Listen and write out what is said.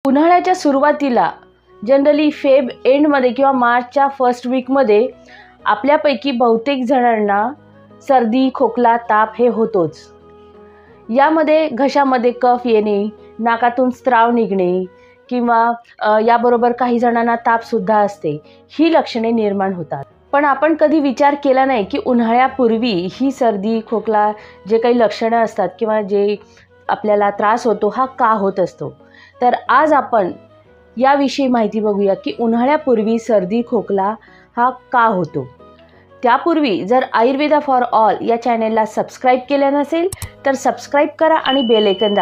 उन्हाळ्याच्या सुरुवातीला generally Feb एंडमध्ये किंवा मार्चच्या फर्स्ट वीकमध्ये आपल्यापैकी बहुतेक जणांना सर्दी, खोकला, ताप हे होतोच। यामध्ये घशामध्ये कफ येणे, नाकातून स्त्राव निघणे किंवा याबरोबर काही जणांना तापसुद्धा असते, ही लक्षणे निर्माण होतात। पण आपण कधी विचार केला नाही की उन्हाळ्यापूर्वी ही सर्दी, खोकला जे काही लक्षणं असतात किंवा जे आपल्याला त्रास होतो हा का होत असतो। तर आज आपण याविषयी माहिती बघूया की उन्हाळ्यापूर्वी सर्दी, खोकला हा का होतो। त्यापूर्वी जर आयुर्वेदा फॉर ऑल या चॅनेलला सबस्क्राईब केलं नसेल तर सबस्क्राईब करा आणि बेल आयकॉन दाबा।